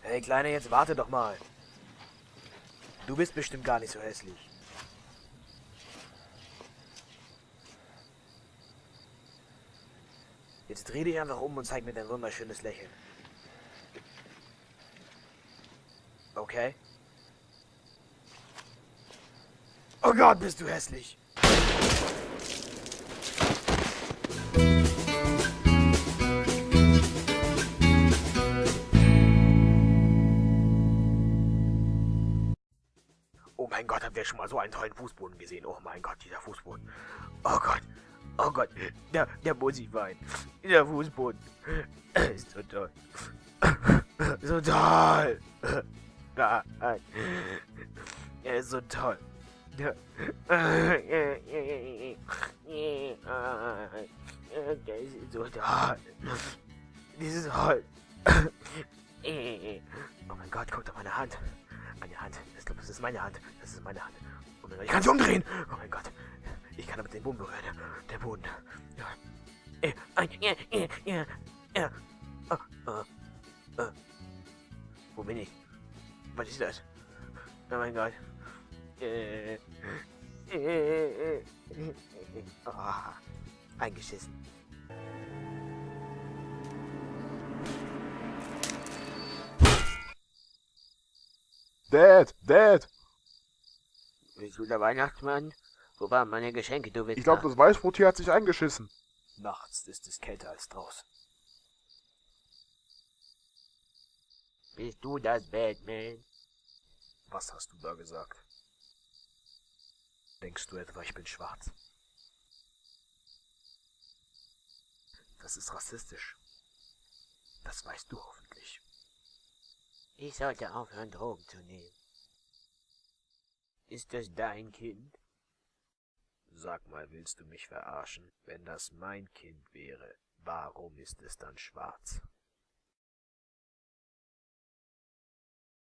Hey, Kleine, jetzt warte doch mal. Du bist bestimmt gar nicht so hässlich. Jetzt dreh dich einfach um und zeig mir dein wunderschönes Lächeln. Okay? Oh Gott, bist du hässlich! Oh mein Gott, habt ihr schon mal so einen tollen Fußboden gesehen? Oh mein Gott, dieser Fußboden. Oh Gott. Oh Gott. Der muss ich weinen. Dieser Fußboden. Ist so toll. So toll. Nein. Er ist so toll. Der ist so toll. Dieses Holz. Oh mein Gott, guckt auf meine Hand. Meine Hand. Ich glaube, das ist meine Hand. Das ist meine Hand. Oh mein Gott, ich kann sie umdrehen. Oh mein Gott. Ich kann damit den Boden berühren. Der Boden. Wo bin ich? Was ist das? Oh mein Gott. Oh, eingeschissen. Dad! Bist du der Weihnachtsmann? Wo waren meine Geschenke, du Witzka? Ich glaube, das Weißbrot hier hat sich eingeschissen. Nachts ist es kälter als draußen. Bist du das Batman? Was hast du da gesagt? Denkst du etwa, ich bin schwarz? Das ist rassistisch. Das weißt du hoffentlich. Ich sollte aufhören, Drogen zu nehmen. Ist das dein Kind? Sag mal, willst du mich verarschen? Wenn das mein Kind wäre, warum ist es dann schwarz?